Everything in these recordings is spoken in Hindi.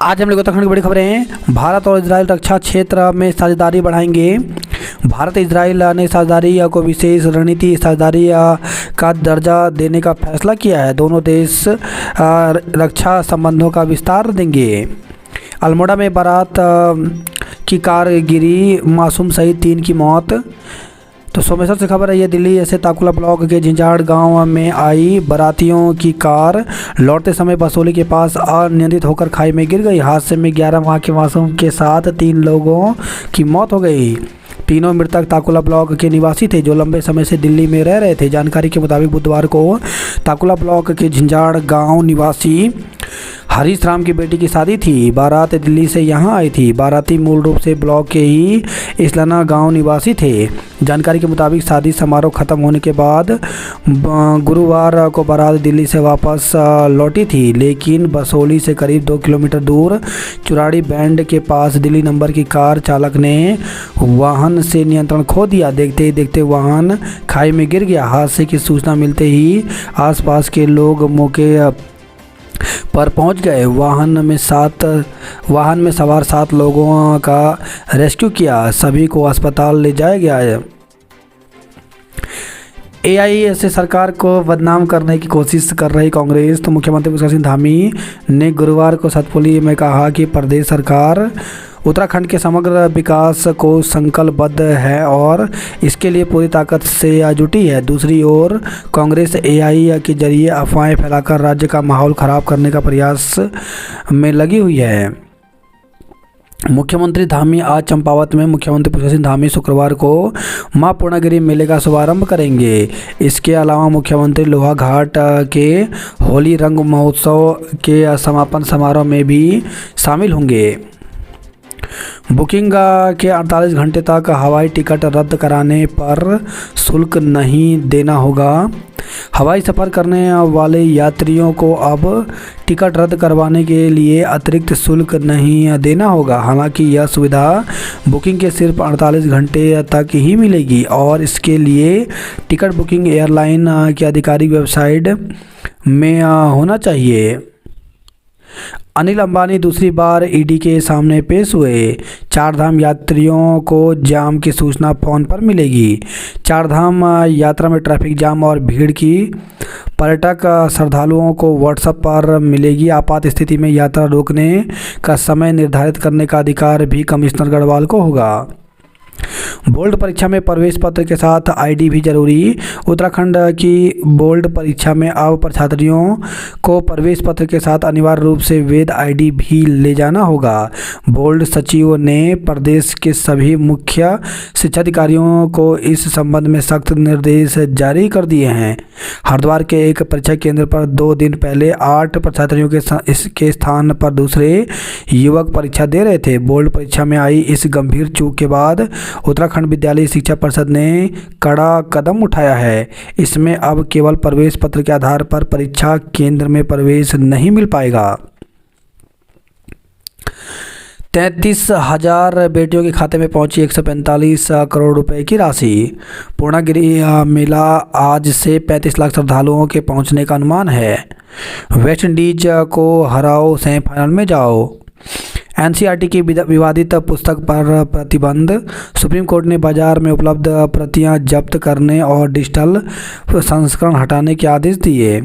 आज हम लोग उत्तराखंड की बड़ी खबरें हैं। भारत और इजराइल रक्षा क्षेत्र में साझेदारी बढ़ाएंगे। भारत इजराइल ने साझेदारी को विशेष रणनीति साझेदारी का दर्जा देने का फैसला किया है। दोनों देश रक्षा संबंधों का विस्तार देंगे। अल्मोड़ा में बारात की कार गिरी, मासूम सहित 3 की मौत। तो सोमेश्वर से खबर है, ये दिल्ली से ताकुला ब्लॉक के झिंझाड़ गांव में आई बारातियों की कार लौटते समय बसोली के पास अनियंत्रित होकर खाई में गिर गई। हादसे में 11 माह के मासूम के साथ 3 लोगों की मौत हो गई। तीनों मृतक ताकुला ब्लॉक के निवासी थे जो लंबे समय से दिल्ली में रह रहे थे। जानकारी के मुताबिक बुधवार को ताकुला ब्लॉक के झिंझाड़ गांव निवासी हरीश राम की बेटी की शादी थी। बारात दिल्ली से यहां आई थी। बाराती मूल रूप से ब्लॉक के ही इसलाना गांव निवासी थे। जानकारी के मुताबिक शादी समारोह खत्म होने के बाद गुरुवार को बारात दिल्ली से वापस लौटी थी, लेकिन बसोली से करीब 2 किलोमीटर दूर चुराड़ी बैंड के पास दिल्ली नंबर की कार चालक ने वाहन से नियंत्रण खो दिया। देखते ही देखते वाहन खाई में गिर गया। हादसे की सूचना मिलते ही आसपास के लोग मौके पर पहुंच गए। वाहन में सवार 7 लोगों का रेस्क्यू किया। सभी को अस्पताल ले जाया गया है। एआईए से सरकार को बदनाम करने की कोशिश कर रही कांग्रेस। तो मुख्यमंत्री पुष्कर सिंह धामी ने गुरुवार को सतपुली में कहा कि प्रदेश सरकार उत्तराखंड के समग्र विकास को संकल्पबद्ध है और इसके लिए पूरी ताकत से जुटी है। दूसरी ओर कांग्रेस एआई के जरिए अफवाहें फैलाकर राज्य का माहौल खराब करने का प्रयास में लगी हुई है। मुख्यमंत्री धामी आज चंपावत में मुख्यमंत्री पुष्कर सिंह धामी शुक्रवार को मां पूर्णागिरि मेले का शुभारंभ करेंगे। इसके अलावा मुख्यमंत्री लोहाघाट के होली रंग महोत्सव के समापन समारोह में भी शामिल होंगे। बुकिंग के 48 घंटे तक हवाई टिकट रद्द कराने पर शुल्क नहीं देना होगा। हवाई सफ़र करने वाले यात्रियों को अब टिकट रद्द करवाने के लिए अतिरिक्त शुल्क नहीं देना होगा। हालांकि यह सुविधा बुकिंग के सिर्फ 48 घंटे तक ही मिलेगी और इसके लिए टिकट बुकिंग एयरलाइन की आधिकारिक वेबसाइट में होना चाहिए। अनिल अंबानी दूसरी बार ईडी के सामने पेश हुए। 4 धाम यात्रियों को जाम की सूचना फ़ोन पर मिलेगी। 4 धाम यात्रा में ट्रैफिक जाम और भीड़ की पर्यटक श्रद्धालुओं को व्हाट्सएप पर मिलेगी। आपात स्थिति में यात्रा रोकने का समय निर्धारित करने का अधिकार भी कमिश्नर गढ़वाल को होगा। बोर्ड परीक्षा में प्रवेश पत्र के साथ आईडी भी जरूरी। उत्तराखंड की बोर्ड परीक्षा में अब छात्रियों को प्रवेश पत्र के साथ अनिवार्य रूप से वैध आईडी भी ले जाना होगा। बोर्ड सचिव ने प्रदेश के सभी मुख्य शिक्षा अधिकारियों को इस संबंध में सख्त निर्देश जारी कर दिए हैं। हरिद्वार के एक परीक्षा केंद्र पर 2 दिन पहले 8 छात्रियों के स्थान पर दूसरे युवक परीक्षा दे रहे थे। बोर्ड परीक्षा में आई इस गंभीर चूक के बाद उत्तराखंड विद्यालय शिक्षा परिषद ने कड़ा कदम उठाया है। इसमें अब केवल प्रवेश पत्र के आधार पर परीक्षा केंद्र में प्रवेश नहीं मिल पाएगा। 33,000 बेटियों के खाते में पहुंची 145 करोड़ रुपए की राशि। पूर्णागिरि मेला आज से 35 लाख श्रद्धालुओं के पहुंचने का अनुमान है। वेस्ट इंडीज को हराओ, सेमीफाइनल में जाओ। एनसीईआरटी की विवादित पुस्तक पर प्रतिबंध। सुप्रीम कोर्ट ने बाजार में उपलब्ध प्रतियां जब्त करने और डिजिटल संस्करण हटाने के आदेश दिए।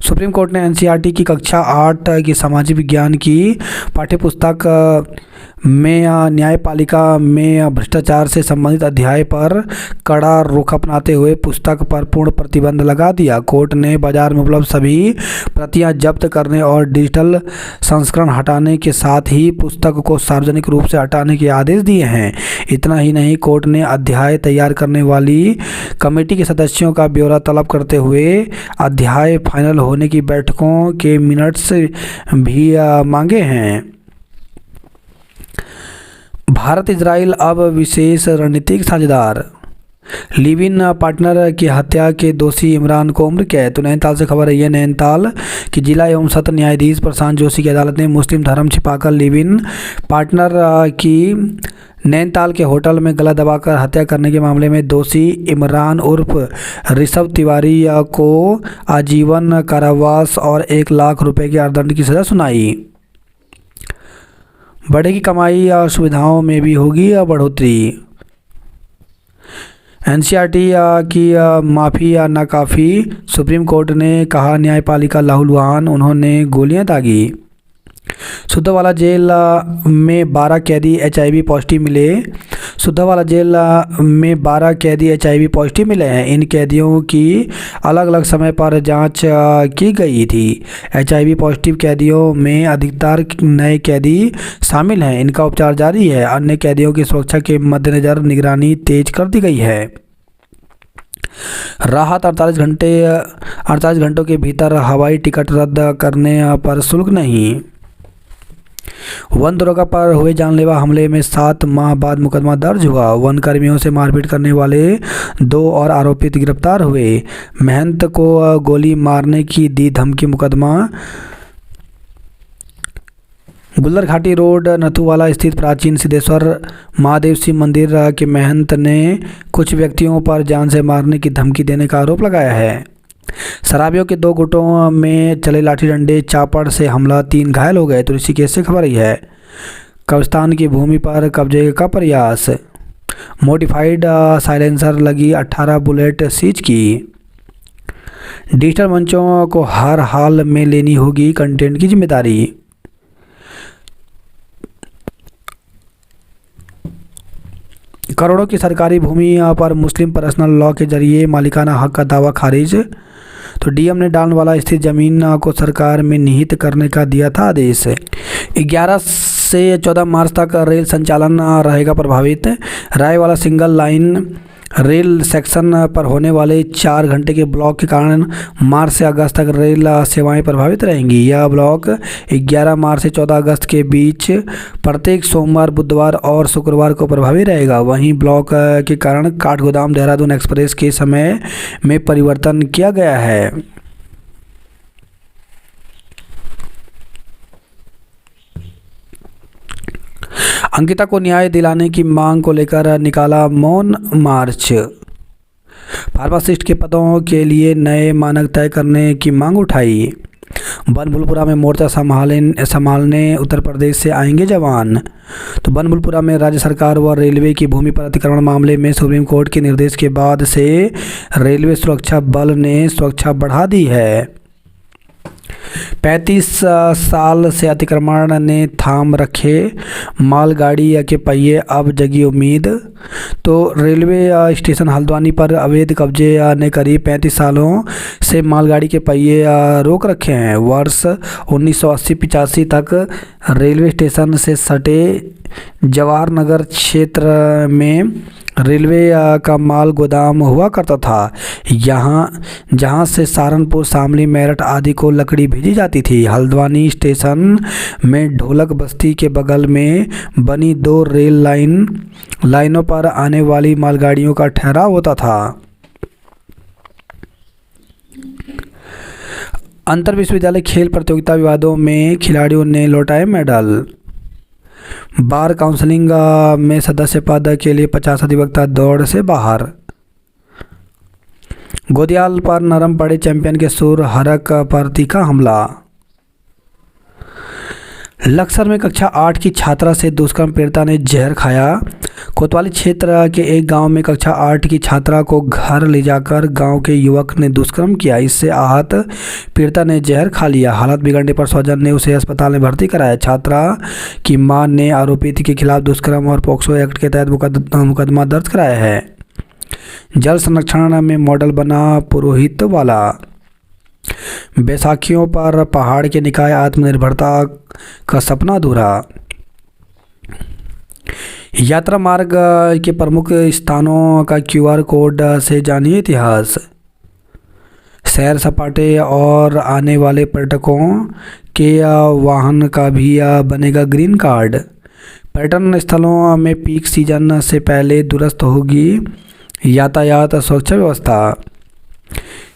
सुप्रीम कोर्ट ने एनसीईआरटी की कक्षा 8 की सामाजिक विज्ञान की पाठ्यपुस्तक में न्यायपालिका में भ्रष्टाचार से संबंधित अध्याय पर कड़ा रुख अपनाते हुए पुस्तक पर पूर्ण प्रतिबंध लगा दिया। कोर्ट ने बाजार में उपलब्ध सभी प्रतियां जब्त करने और डिजिटल संस्करण हटाने के साथ ही पुस्तक को सार्वजनिक रूप से हटाने के आदेश दिए हैं। इतना ही नहीं, कोर्ट ने अध्याय तैयार करने वाली कमेटी के सदस्यों का ब्यौरा तलब करते हुए अध्याय फाइनल होने की बैठकों के मिनट्स भी मांगे हैं। भारत इजराइल अब विशेष रणनीतिक साझेदार। लिव इन पार्टनर की हत्या के दोषी इमरान को उम्र कैद। तो नैनीताल से खबर है, यह नैनीताल की जिला एवं सत्र न्यायाधीश प्रशांत जोशी की अदालत ने मुस्लिम धर्म छिपाकर लिव इन पार्टनर की नैनीताल के होटल में गला दबाकर हत्या करने के मामले में दोषी इमरान उर्फ ऋषभ तिवारी को आजीवन कारावास और 1 लाख रुपए के अर्थदंड की सजा सुनाई। बढ़ेगी कमाई और सुविधाओं में भी होगी बढ़ोतरी। एनसीईआरटी की माफ़ी या नाकाफ़ी, सुप्रीम कोर्ट ने कहा न्यायपालिका लाहौलवान, उन्होंने गोलियां दागी। सुद्धवाला जेल में 12 कैदी HIV पॉजिटिव मिले। सुद्धवाला जेल में 12 कैदी HIV पॉजिटिव मिले हैं। इन कैदियों की अलग अलग समय पर जांच की गई थी। HIV पॉजिटिव कैदियों में अधिकतर नए कैदी शामिल हैं। इनका उपचार जारी है। अन्य कैदियों की सुरक्षा के मद्देनज़र निगरानी तेज कर दी गई है। राहत 48 घंटों के भीतर हवाई टिकट रद्द करने पर शुल्क नहीं। वन दरोगा पर हुए जानलेवा हमले में 7 माह बाद मुकदमा दर्ज हुआ। वन कर्मियों से मारपीट करने वाले 2 और आरोपित गिरफ्तार हुए। महंत को गोली मारने की दी धमकी, मुकदमा। गुल्लर घाटी रोड नथुवाला स्थित प्राचीन सिद्धेश्वर महादेव शिव मंदिर के महंत ने कुछ व्यक्तियों पर जान से मारने की धमकी देने का आरोप लगाया है। शराबियों के 2 गुटों में चले लाठी डंडे चापड़ से हमला, 3 घायल हो गए। तो ऋषिकेश से खबर आई है। कब्रिस्तान की भूमि पर कब्जे का प्रयास। मॉडिफाइड साइलेंसर लगी 18 बुलेट सीज की। डिजिटल मंचों को हर हाल में लेनी होगी कंटेंट की जिम्मेदारी। करोड़ों की सरकारी भूमि पर मुस्लिम पर्सनल लॉ के जरिए मालिकाना हक का दावा खारिज। तो डीएम ने डालनवाला स्थित जमीन को सरकार में निहित करने का दिया था आदेश। 11 से 14 मार्च तक रेल संचालन रहेगा प्रभावित। Raiwala single line rail section पर होने वाले 4 घंटे के ब्लॉक के कारण मार्च से अगस्त तक रेल सेवाएं प्रभावित रहेंगी। यह ब्लॉक 11 मार्च से 14 अगस्त के बीच प्रत्येक सोमवार, बुधवार और शुक्रवार को प्रभावी रहेगा। वहीं ब्लॉक के कारण काठगोदाम देहरादून एक्सप्रेस के समय में परिवर्तन किया गया है। अंकिता को न्याय दिलाने की मांग को लेकर निकाला मौन मार्च। फार्मासिस्ट के पदों के लिए नए मानक तय करने की मांग उठाई। बनभूलपुरा में मोर्चा संभालने उत्तर प्रदेश से आएंगे जवान। तो बनभूलपुरा में राज्य सरकार व रेलवे की भूमि पर अतिक्रमण मामले में सुप्रीम कोर्ट के निर्देश के बाद से रेलवे सुरक्षा बल ने सुरक्षा बढ़ा दी है। 35 साल से अतिक्रमण ने थाम रखे मालगाड़ी के पहिए, अब जगी उम्मीद। तो रेलवे स्टेशन हल्द्वानी पर अवैध कब्जे ने करीब 35 सालों से मालगाड़ी के पहिए रोक रखे हैं। वर्ष 1980-85 तक रेलवे स्टेशन से सटे जवाहर नगर क्षेत्र में रेलवे का माल गोदाम हुआ करता था। जहां से सहारनपुर, शामली, मेरठ आदि को लकड़ी भेजी जाती थी। हल्द्वानी स्टेशन में ढोलक बस्ती के बगल में बनी 2 रेल लाइनों पर आने वाली मालगाड़ियों का ठहराव होता था। अंतर विश्वविद्यालय खेल प्रतियोगिता विवादों में खिलाड़ियों ने लौटाए मेडल। बार काउंसिलिंग में सदस्य पद के लिए 50 अधिवक्ता दौड़ से बाहर। गोदियाल पर नरम पड़े चैंपियन के सुर, हरक पर तीखा हमला। लक्सर में कक्षा 8 की छात्रा से दुष्कर्म, पीड़िता ने जहर खाया। कोतवाली क्षेत्र के एक गांव में कक्षा 8 की छात्रा को घर ले जाकर गांव के युवक ने दुष्कर्म किया। इससे आहत पीड़िता ने जहर खा लिया। हालत बिगड़ने पर स्वजन ने उसे अस्पताल में भर्ती कराया। छात्रा की मां ने आरोपित के खिलाफ दुष्कर्म और पॉक्सो एक्ट के तहत मुकदमा दर्ज कराया है। जल संरक्षण में मॉडल बना पुरोहित वाला। बैसाखियों पर पहाड़ के निकाय, आत्मनिर्भरता का सपना अधूरा। यात्रा मार्ग के प्रमुख स्थानों का QR कोड से जानिए इतिहास। सैर सपाटे और आने वाले पर्यटकों के वाहन का भी बनेगा ग्रीन कार्ड। पर्यटन स्थलों में पीक सीजन से पहले दुरुस्त होगी यातायात सुरक्षा व्यवस्था।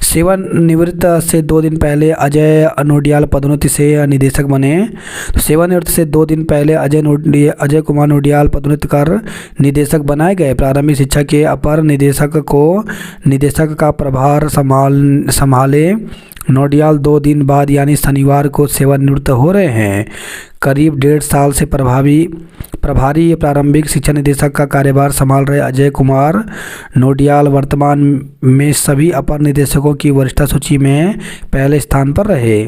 सेवानिवृत्त से 2 दिन पहले अजय नोडियाल पदोन्नति से निदेशक बने। तो सेवानिवृत्त से 2 दिन पहले अजय कुमार नोडियाल पदोन्नति कर निदेशक बनाए गए। प्रारंभिक शिक्षा के अपर निदेशक को निदेशक का प्रभार संभाले नौडियाल 2 दिन बाद यानी शनिवार को सेवानिवृत्त हो रहे हैं। करीब 1.5 साल से प्रभारी प्रारंभिक शिक्षा निदेशक का कार्यभार संभाल रहे अजय कुमार नौडियाल वर्तमान में सभी अपर निदेशकों की वरिष्ठता सूची में पहले स्थान पर रहे।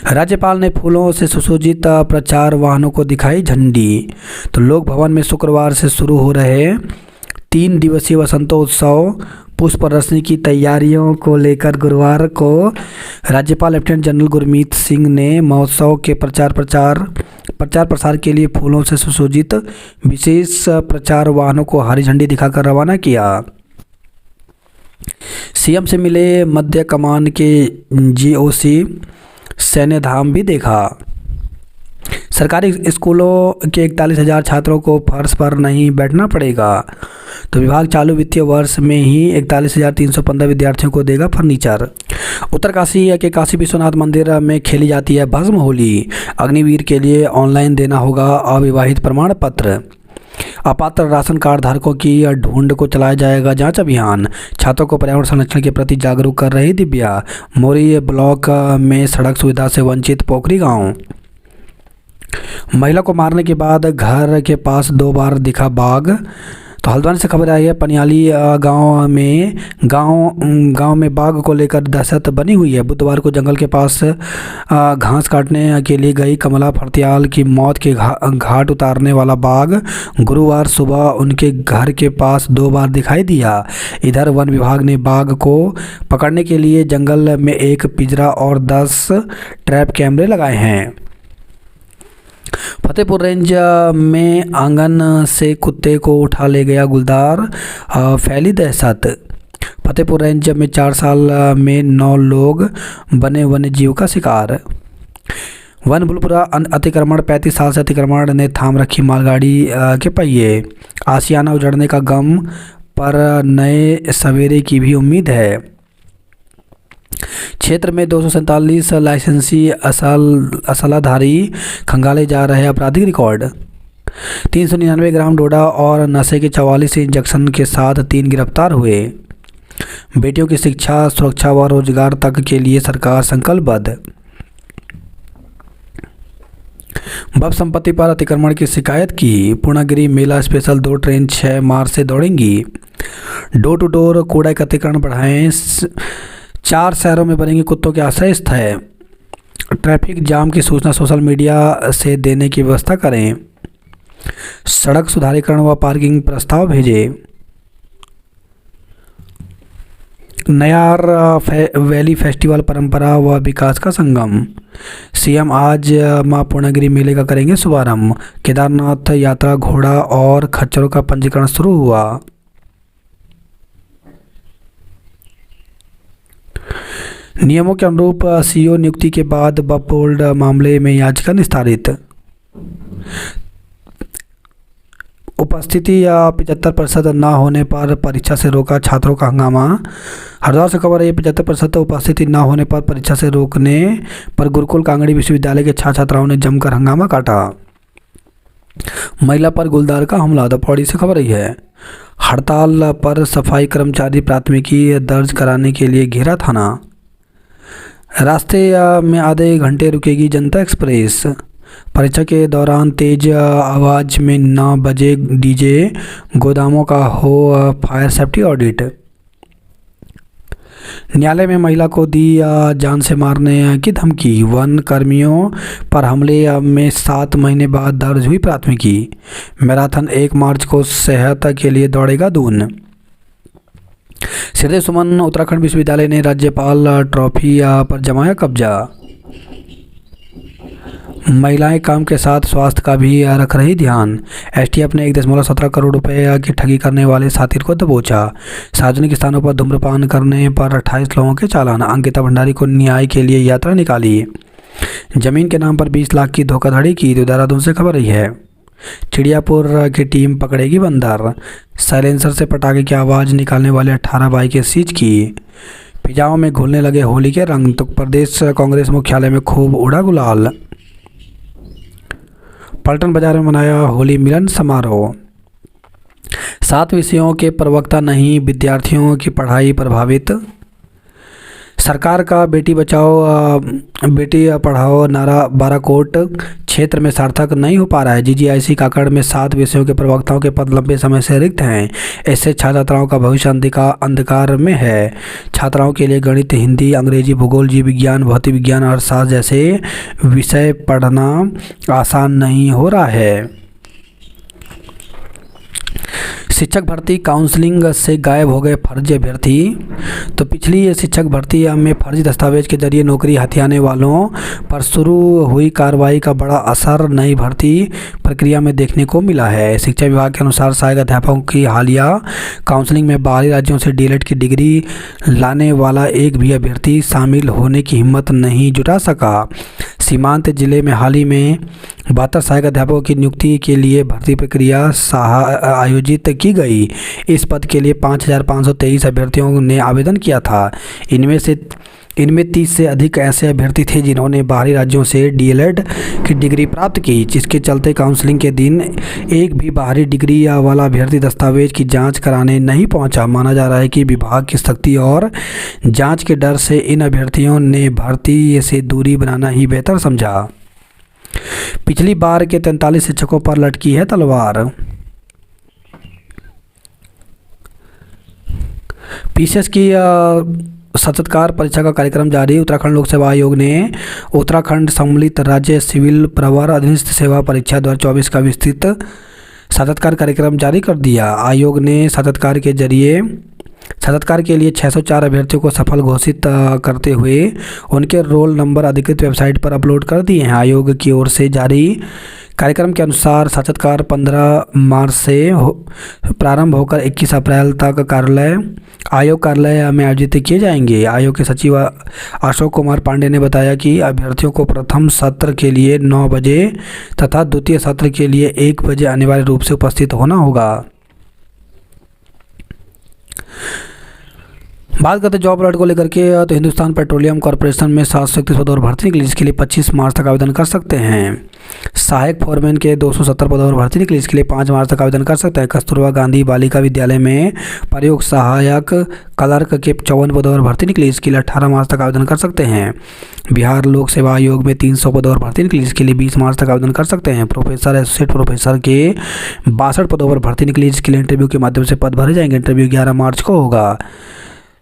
राज्यपाल ने फूलों से सुसज्जित प्रचार वाहनों को दिखाई झंडी। तो लोक भवन में शुक्रवार से शुरू हो रहे 3 दिवसीय वसंतोत्सव पुष्प प्रदर्शनी की तैयारियों को लेकर गुरुवार को राज्यपाल लेफ्टिनेंट जनरल गुरमीत सिंह ने महोत्सव के प्रचार प्रसार के लिए फूलों से सुसज्जित विशेष प्रचार वाहनों को हरी झंडी दिखाकर रवाना किया। सीएम से मिले मध्य कमान के जीओसी सैन्य धाम भी देखा। सरकारी स्कूलों के 41,000 छात्रों को फर्श पर नहीं बैठना पड़ेगा। तो विभाग चालू वित्तीय वर्ष में ही 41,315 विद्यार्थियों को देगा फर्नीचर। उत्तरकाशी के काशी विश्वनाथ मंदिर में खेली जाती है भस्म होली। अग्निवीर के लिए ऑनलाइन देना होगा अविवाहित प्रमाण पत्र। अपात्र राशन कार्ड धारकों की ढूंढ को चलाया जाएगा जांच अभियान। छात्रों को पर्यावरण संरक्षण के प्रति जागरूक कर रही दिव्या। मोरी ब्लॉक में सड़क सुविधा से वंचित पोखरी गांव। महिला को मारने के बाद घर के पास 2 बार दिखा बाघ। तो हल्द्वानी से खबर आई है पनियाली गांव में बाघ को लेकर दहशत बनी हुई है। बुधवार को जंगल के पास घास काटने के लिए गई कमला फर्त्याल की मौत के घाट उतारने वाला बाघ गुरुवार सुबह उनके घर के पास 2 बार दिखाई दिया। इधर वन विभाग ने बाघ को पकड़ने के लिए जंगल में एक पिंजरा और 10 ट्रैप कैमरे लगाए हैं। फतेहपुर रेंज में आंगन से कुत्ते को उठा ले गया गुलदार, फैली दहशत। फतेहपुर रेंज में 4 साल में 9 लोग बने वन्य जीव का शिकार। वन बुलपुरा अतिक्रमण 35 साल से अतिक्रमण ने थाम रखी मालगाड़ी के पहिए। आशियाना उजड़ने का गम पर नए सवेरे की भी उम्मीद है। क्षेत्र में 247 लाइसेंसी असलाधारी खंगाले जा रहे आपराधिक रिकॉर्ड। 399 ग्राम डोडा और नशे के 44 इंजेक्शन के साथ 3 गिरफ्तार हुए। बेटियों की शिक्षा सुरक्षा व रोजगार तक के लिए सरकार संकल्पबद्ध। बब संपत्ति पर अतिक्रमण की शिकायत की। पूर्णागिरी मेला स्पेशल 2 ट्रेन 6 मार्च से दौड़ेंगी। डोर टू डोर कूड़ा एकत्रीकरण बढ़ाएं। 4 शहरों में बनेंगे कुत्तों के आश्रय स्थल। ट्रैफिक जाम की सूचना सोशल मीडिया से देने की व्यवस्था करें। सड़क सुधारीकरण व पार्किंग प्रस्ताव भेजें। नयार वैली फेस्टिवल परंपरा व विकास का संगम। सीएम आज मां पूर्णागिरी मेले का करेंगे शुभारंभ। केदारनाथ यात्रा घोड़ा और खच्चरों का पंजीकरण शुरू हुआ। नियमों के अनुरूप सीईओ नियुक्ति के बाद बब बोर्ड मामले में याचिका निस्तारित। उपस्थिति या 75% न होने पर परीक्षा से रोका छात्रों का हंगामा। हरिद्वार से खबर है 75% उपस्थिति न होने पर परीक्षा से रोकने पर गुरुकुल कांगड़ी विश्वविद्यालय के छात्र छात्राओं ने जमकर हंगामा काटा। महिला पर गुलदार का हमला। दौपौड़ी से खबर है हड़ताल पर सफाई कर्मचारी प्राथमिकी दर्ज कराने के लिए घेरा थाना। रास्ते में आधे घंटे रुकेगी जनता एक्सप्रेस। परीक्षा के दौरान तेज आवाज में न बजे डीजे। गोदामों का हो फायर सेफ्टी ऑडिट। न्यायालय में महिला को दी जान से मारने की धमकी। वन कर्मियों पर हमले में 7 महीने बाद दर्ज हुई प्राथमिकी। मैराथन 1 मार्च को सेहत के लिए दौड़ेगा दून। श्रीदेव सुमन उत्तराखंड विश्वविद्यालय ने राज्यपाल ट्रॉफी पर जमाया कब्जा। महिलाएं काम के साथ स्वास्थ्य का भी रख रही ध्यान। एसटीएफ ने 1.17 करोड़ रुपए की ठगी करने वाले साथी को दबोचा। सार्वजनिक स्थानों पर धूम्रपान करने पर 28 लोगों के चालान। अंकिता भंडारी को न्याय के लिए यात्रा निकाली। जमीन के नाम पर 20 लाख की धोखाधड़ी की। तो देहरादून से खबर रही है चिड़ियापुर की टीम पकड़ेगी बंदर। साइलेंसर से पटाखे की आवाज़ निकालने वाले 18 बाइकें सीज की। पिजाओं में घुलने लगे होली के रंग। तो प्रदेश कांग्रेस मुख्यालय में खूब उड़ा गुलाल। पलटन बाजार में मनाया होली मिलन समारोह। 7 विषयों के प्रवक्ता नहीं, विद्यार्थियों की पढ़ाई प्रभावित। सरकार का बेटी बचाओ बेटी पढ़ाओ नारा बाराकोट क्षेत्र में सार्थक नहीं हो पा रहा है। जीजीआईसी काकड़ में 7 विषयों के प्रवक्ताओं के पद लंबे समय से रिक्त हैं। इससे छात्राओं का भविष्य अंधकार में है। छात्राओं के लिए गणित, हिंदी, अंग्रेजी, भूगोल, जीव विज्ञान, भौतिक विज्ञान, अर्थशास्त्र जैसे विषय पढ़ना आसान नहीं हो रहा है। शिक्षक भर्ती काउंसलिंग से गायब हो गए फर्जी अभ्यर्थी। तो पिछली शिक्षक भर्ती में फर्जी दस्तावेज के जरिए नौकरी हथियाने वालों पर शुरू हुई कार्रवाई का बड़ा असर नई भर्ती प्रक्रिया में देखने को मिला है। शिक्षा विभाग के अनुसार सहायक अध्यापकों की हालिया काउंसलिंग में बाहरी राज्यों से डीएलएड की डिग्री लाने वाला एक भी अभ्यर्थी शामिल होने की हिम्मत नहीं जुटा सका। सीमांत जिले में हाल ही में 72 सहायक अध्यापकों की नियुक्ति के लिए भर्ती प्रक्रिया आयोजित की गई। इस पद के लिए 5,523 अभ्यर्थियों ने आवेदन किया था। इनमें 30 से अधिक ऐसे अभ्यर्थी थे जिन्होंने बाहरी राज्यों से डीएलएड की डिग्री प्राप्त की, जिसके चलते काउंसलिंग के दिन एक भी बाहरी डिग्री वाला अभ्यर्थी दस्तावेज की जांच कराने नहीं पहुंचा। माना जा रहा है कि विभाग की सख्ती और जांच के डर से इन अभ्यर्थियों ने भर्ती से दूरी बनाना ही बेहतर समझा। पिछली बार के 43 शिक्षकों पर लटकी है तलवार। पीसीएस की साक्षात्कार परीक्षा का कार्यक्रम जारी। उत्तराखंड लोक सेवा आयोग ने उत्तराखंड सम्मिलित राज्य सिविल प्रवर अधीनस्थ सेवा परीक्षा 2024 का विस्तृत साक्षात्कार कार्यक्रम जारी कर दिया। आयोग ने साक्षात्कार के लिए 604 अभ्यर्थियों को सफल घोषित करते हुए उनके रोल नंबर अधिकृत वेबसाइट पर अपलोड कर दिए हैं। आयोग की ओर से जारी कार्यक्रम के अनुसार साक्षात्कार 15 मार्च से प्रारंभ होकर 21 अप्रैल तक आयोग कार्यालय में आयोजित किए जाएंगे। आयोग के सचिव अशोक कुमार पांडे ने बताया कि अभ्यर्थियों को प्रथम सत्र के लिए 9 बजे तथा द्वितीय सत्र के लिए 1 बजे अनिवार्य रूप से उपस्थित होना होगा। बात करते जॉब अलर्ट को लेकर के, तो हिंदुस्तान पेट्रोलियम कॉर्पोरेशन में 731 पदों पर भर्ती निकली, जिसके लिए 25 मार्च तक आवेदन कर सकते हैं। सहायक फोरमैन के 270 पदों पर भर्ती निकली, इसके लिए 5 मार्च तक आवेदन कर सकते हैं। कस्तूरबा गांधी बालिका विद्यालय में प्रयोग सहायक क्लर्क के 54 पदों पर भर्ती निकली, इसके लिए 18 मार्च तक आवेदन कर सकते हैं। बिहार लोक सेवा आयोग में 300 पदों पर भर्ती निकली, इसके लिए 20 मार्च तक आवेदन कर सकते हैं। प्रोफेसर एसोसिएट प्रोफेसर के 62 पदों पर भर्ती निकली, जिसके लिए इंटरव्यू के माध्यम से पद भरे जाएंगे। इंटरव्यू 11 मार्च को होगा।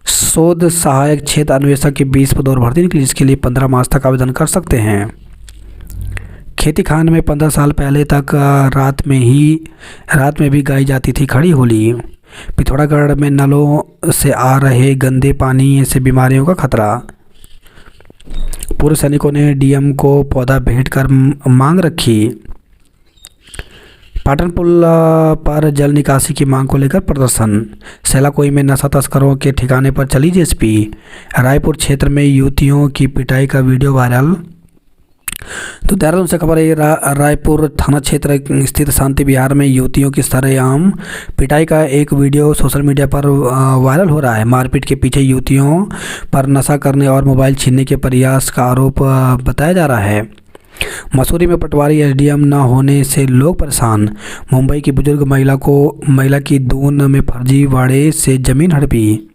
शोध सहायक क्षेत्र अन्वेषक की 20 पदों पर भर्ती निकली, जिसके लिए 15 मार्च तक आवेदन कर सकते हैं। खेती खान में 15 साल पहले तक रात में भी गाई जाती थी खड़ी होली। पिथौरागढ़ में नलों से आ रहे गंदे पानी से बीमारियों का खतरा। पूर्व सैनिकों ने डीएम को पौधा भेंट कर मांग रखी। पाटन पुल पर जल निकासी की मांग को लेकर प्रदर्शन। सेलाकोई में नशा तस्करों के ठिकाने पर चली जेएसपी। रायपुर क्षेत्र में युवतियों की पिटाई का वीडियो वायरल। तो देहरादून से खबर है, रायपुर थाना क्षेत्र स्थित शांति विहार में युवतियों की सरेआम पिटाई का एक वीडियो सोशल मीडिया पर वायरल हो रहा है। मारपीट के पीछे युवतियों पर नशा करने और मोबाइल छीनने के प्रयास का आरोप बताया जा रहा है। मसूरी में पटवारी एसडीएम न होने से लोग परेशान। मुंबई की बुजुर्ग महिला की दून में फर्जीवाड़े से जमीन हड़पी।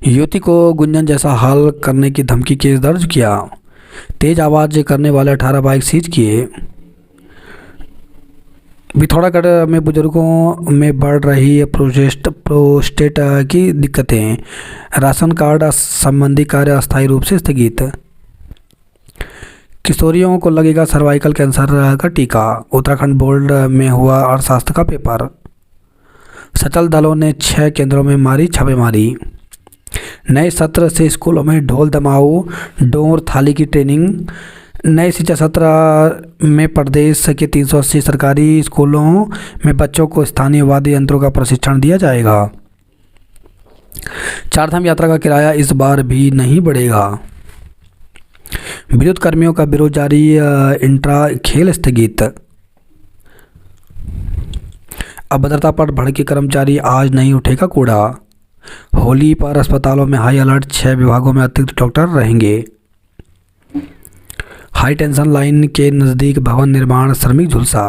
युवती को गुंजन जैसा हाल करने की धमकी केस दर्ज किया। तेज आवाज करने वाले 18 बाइक सीज किए। पिथौरागढ़ में बुजुर्गों में बढ़ रही प्रोस्टेट की दिक्कतें। राशन कार्ड संबंधी कार्य अस्थायी रूप से स्थगित। किशोरियों को लगेगा सर्वाइकल कैंसर का टीका। उत्तराखंड बोर्ड में हुआ अर्थशास्त्र का पेपर। सचल दलों ने 6 केंद्रों में मारी छापेमारी। नए सत्र से स्कूलों में ढोल दमाऊ डोर थाली की ट्रेनिंग। नए शिक्षा सत्र में प्रदेश के 380 सरकारी स्कूलों में बच्चों को स्थानीय वाद्य यंत्रों का प्रशिक्षण दिया जाएगा। चारधाम यात्रा का किराया इस बार भी नहीं बढ़ेगा। विद्युत कर्मियों का विरोध जारी, इंट्रा खेल स्थगित। अभद्रता पर भड़के कर्मचारी, आज नहीं उठेगा कूड़ा। होली पर अस्पतालों में हाई अलर्ट, 6 विभागों में अतिरिक्त डॉक्टर रहेंगे। हाई टेंशन लाइन के नज़दीक भवन निर्माण श्रमिक झुलसा।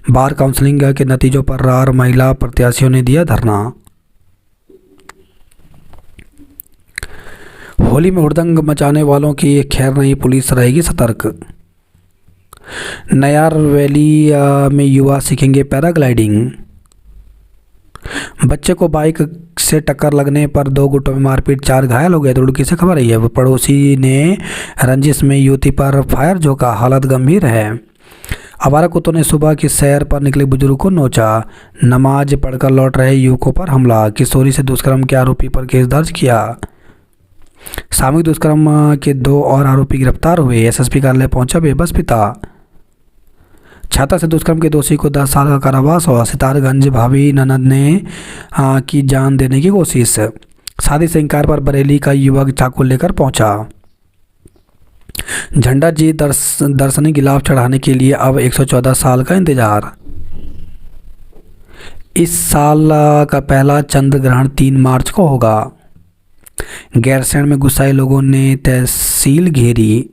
बार काउंसलिंग के नतीजों पर रार महिला प्रत्याशियों ने दिया धरना। होली में हुड़दंग मचाने वालों की खैर नहीं, पुलिस रहेगी सतर्क। नयार वैली में युवा सीखेंगे पैराग्लाइडिंग। बच्चे को बाइक से टक्कर लगने पर 2 गुटों में मारपीट, 4 घायल हो गए। रुड़की से खबर आई है, पड़ोसी ने रंजिश में युवती पर फायर झोंका, हालत गंभीर है। आवारा कुत्तों ने सुबह की सैर पर निकले बुजुर्ग को नोचा। नमाज पढ़कर लौट रहे युवकों पर हमला। किशोरी से दुष्कर्म के आरोपी पर केस दर्ज किया। सामूहिक दुष्कर्म के 2 और आरोपी गिरफ्तार हुए। एसएसपी कार्यालय पहुंचा बेबस पिता। छात्रा से दुष्कर्म के दोषी को 10 साल का कारावास हुआ। सितारगंज भाभी ननद ने की जान देने की कोशिश। शादी से इंकार पर बरेली का युवक चाकू लेकर पहुंचा। झंडा जी दर्शनी गिलाफ चढ़ाने के लिए अब 114 साल का इंतजार। इस साल का पहला चंद्र ग्रहण 3 मार्च को होगा। गैरसैंण में गुस्साए लोगों ने तहसील घेरी।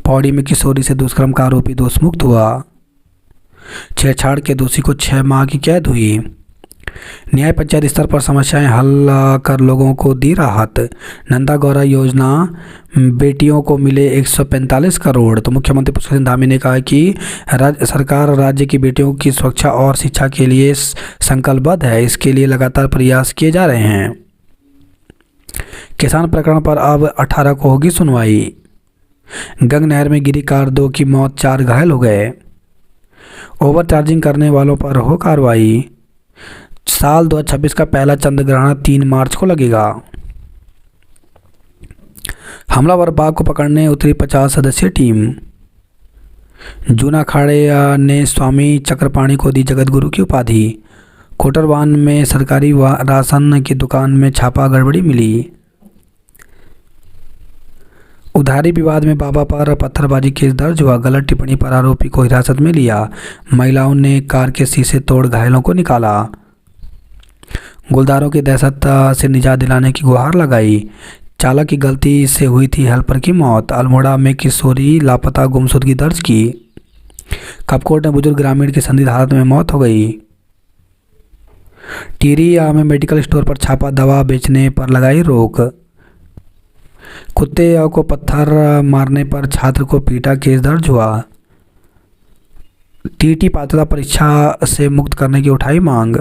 पौड़ी में किशोरी से दुष्कर्म का आरोपी दोषमुक्त हुआ। छेड़छाड़ के दोषी को 6 माह की कैद हुई। न्याय पंचायत स्तर पर समस्याएं हल कर लोगों को दी राहत। नंदा गौरा योजना बेटियों को मिले 145 करोड़। तो मुख्यमंत्री पुष्कर सिंह धामी ने कहा कि सरकार राज्य की बेटियों की सुरक्षा और शिक्षा के लिए संकल्पबद्ध है। इसके लिए लगातार प्रयास किए जा रहे हैं। किसान प्रकरण पर अब 18 को होगी सुनवाई। गंग नहर में गिरी कार, 2 की मौत, 4 घायल हो गए। ओवर चार्जिंग करने वालों पर हो कार्रवाई। साल 2026 का पहला चंद्र ग्रहण 3 मार्च को लगेगा। हमलावर बाघ को पकड़ने उतरी 50 सदस्यीय टीम। जूना अखाड़े ने स्वामी चक्रपाणी को दी जगत गुरु की उपाधि। कोटरवान में सरकारी राशन की दुकान में छापा, गड़बड़ी मिली। उधारी विवाद में बाबा पर पत्थरबाजी केस दर्ज हुआ। गलत टिप्पणी पर आरोपी को हिरासत में लिया। महिलाओं ने कार के शीशे तोड़ घायलों को निकाला। गुलदारों की दहशत से निजात दिलाने की गुहार लगाई। चालक की गलती से हुई थी हेल्पर की मौत। अल्मोड़ा में किशोरी लापता, गुमशुदगी दर्ज की। कपकोट में बुजुर्ग ग्रामीण की संदिग्ध हालत में मौत हो गई। टिहरी में मेडिकल स्टोर पर छापा, दवा बेचने पर लगाई रोक। कुत्ते को पत्थर मारने पर छात्र को पीटा, केस दर्ज हुआ। टीटी पात्रता परीक्षा से मुक्त करने की उठाई मांग।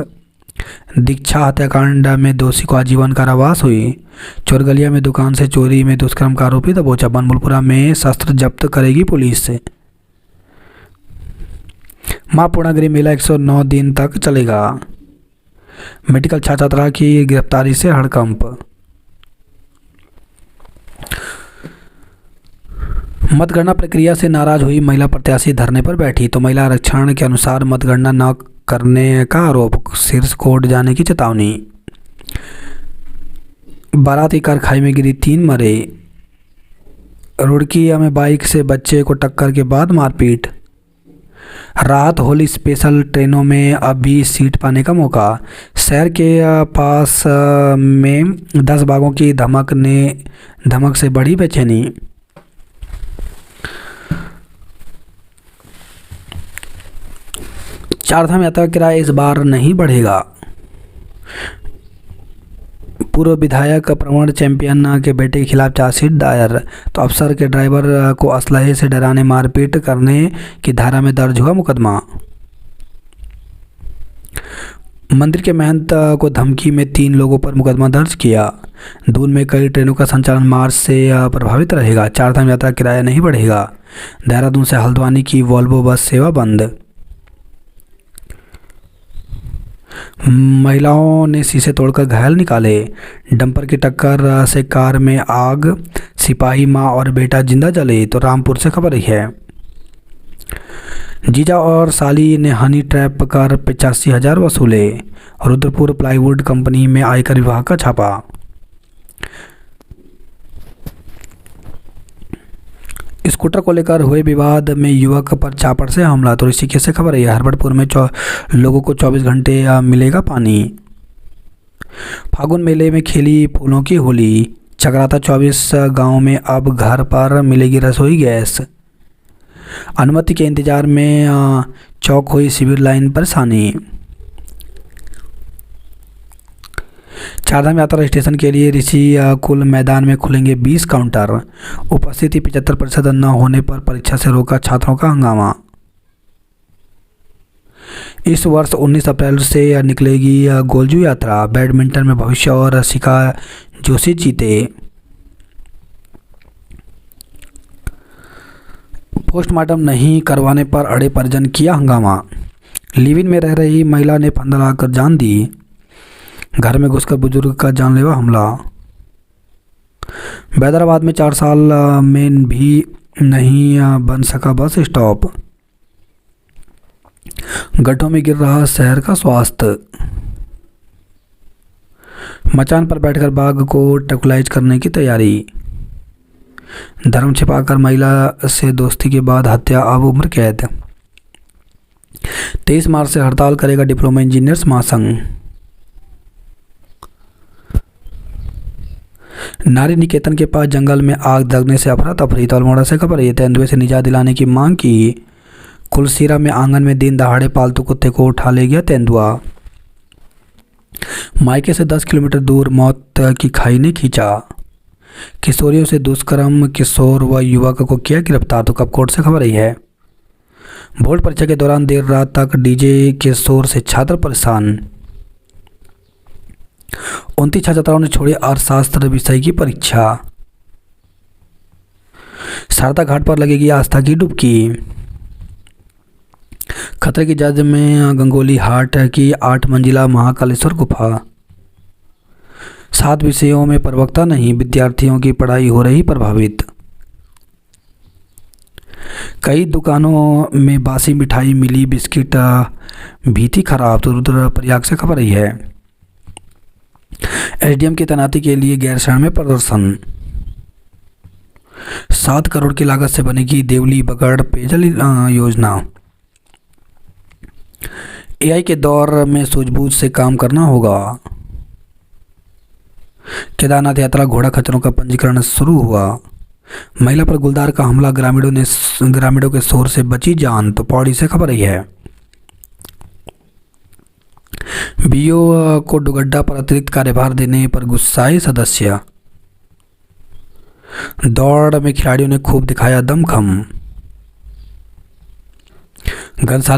दीक्षा हत्याकांड में दोषी को आजीवन कारावास हुई। चोरगलिया में दुकान से चोरी में दुष्कर्म का आरोपी दबोचा। बनमुलपुरा में शस्त्र जब्त करेगी पुलिस से। मां पूर्णागिरी मेला 109 दिन तक चलेगा। मेडिकल छात्रा की गिरफ्तारी से हड़कंप। मतगणना प्रक्रिया से नाराज हुई महिला प्रत्याशी धरने पर बैठी। तो महिला आरक्षण के अनुसार मतगणना न करने का आरोप, शीर्ष कोर्ट जाने की चेतावनी। बाराती कार खाई में गिरी, 3 मरे। रुड़की में बाइक से बच्चे को टक्कर के बाद मारपीट। राहत होली स्पेशल ट्रेनों में अब भी सीट पाने का मौका। शहर के पास में 10 बाघों की धमक से बढ़ी बेचैनी। चारधाम यात्रा का किराया इस बार नहीं बढ़ेगा। पूर्व विधायक प्रवण चैंपियन के बेटे के खिलाफ चार्जशीट दायर। तो अफसर के ड्राइवर को असलहे से डराने, मारपीट करने की धारा में दर्ज हुआ मुकदमा। मंदिर के महंत को धमकी में 3 लोगों पर मुकदमा दर्ज किया। दून में कई ट्रेनों का संचालन मार्च से प्रभावित रहेगा। चारधाम यात्रा किराया नहीं बढ़ेगा। देहरादून से हल्द्वानी की वॉल्वो बस सेवा बंद। महिलाओं ने शीशे तोड़कर घायल निकाले। डंपर की टक्कर से कार में आग, सिपाही मां और बेटा जिंदा जले। तो रामपुर से खबर है, जीजा और साली ने हनी ट्रैप कर 85,000 वसूले। रुद्रपुर प्लाईवुड कंपनी में आयकर विभाग का छापा। स्कूटर को लेकर हुए विवाद में युवक पर चापड़ से हमला। तो ऋषिकेश से खबर है, हरबटपुर में लोगों को 24 घंटे मिलेगा पानी। फागुन मेले में खेली फूलों की होली। चकराता 24 गांव में अब घर पर मिलेगी रसोई गैस। अनुमति के इंतजार में चौक हुई सिविल लाइन परेशानी। चारधाम यात्रा स्टेशन के लिए ऋषि कुल मैदान में खुलेंगे 20 काउंटर। उपस्थिति 75% न होने पर परीक्षा से रोका छात्रों का हंगामा। इस वर्ष 19 अप्रैल से निकलेगी गोलजू यात्रा। बैडमिंटन में भविष्य और शिखा जोशी जीते। पोस्टमार्टम नहीं करवाने पर अड़े परिजन किया हंगामा। लिव इन में रह रही महिला ने फंदा लगाकर जान दी। घर में घुसकर बुजुर्ग का जानलेवा हमला। हैदराबाद में 4 साल में भी नहीं बन सका बस स्टॉप। गड्ढों में गिर रहा शहर का स्वास्थ्य। मचान पर बैठकर बाघ को ट्रैंक्विलाइज करने की तैयारी। धर्म छिपाकर महिला से दोस्ती के बाद हत्या, अब उम्र कैद। 23 मार्च से हड़ताल करेगा डिप्लोमा इंजीनियर्स महासंघ। नारी निकेतन के पास जंगल में आग लगने से अफरा तफरी। अल्मोड़ा से खबर है। तेंदुए से निजात दिलाने की मांग की। कुलसीरा में आंगन में दिन दहाड़े पालतू कुत्ते को उठा ले गया तेंदुआ। मायके से 10 किलोमीटर दूर मौत की खाई ने खींचा। किशोरियों से दुष्कर्म, किशोर व युवक को किया गिरफ्तार। तो कपकोट से खबर आई है। बोर्ड परीक्षा के दौरान देर रात तक डीजे के शोर से छात्र परेशान। 29 छात्राओं ने छोड़ी अर्थशास्त्र विषय की परीक्षा। शारदा घाट पर लगेगी आस्था की डुबकी। खतरे की जद में गंगोली हाट की 8 मंजिला महाकालेश्वर गुफा। 7 विषयों में प्रवक्ता नहीं, विद्यार्थियों की पढ़ाई हो रही प्रभावित। कई दुकानों में बासी मिठाई मिली, बिस्किट भी थी खराब। तो रुद्रप्रयाग से खबर आई है। एसडीएम की तैनाती के लिए गैरसैंण में प्रदर्शन। 7 करोड़ की लागत से बनेगी देवली बगड़ पेयजल योजना। एआई के दौर में सूझबूझ से काम करना होगा। केदारनाथ यात्रा घोड़ा खच्चरों का पंजीकरण शुरू हुआ। महिला पर गुलदार का हमला, ग्रामीणों के शोर से बची जान। तो पौड़ी से खबर आई है। बीओ को डुगड्डा पर अतिरिक्त कार्यभार देने पर गुस्साए सदस्य। दौड़ में खिलाड़ियों ने खूब दिखाया दमखम। घनसाली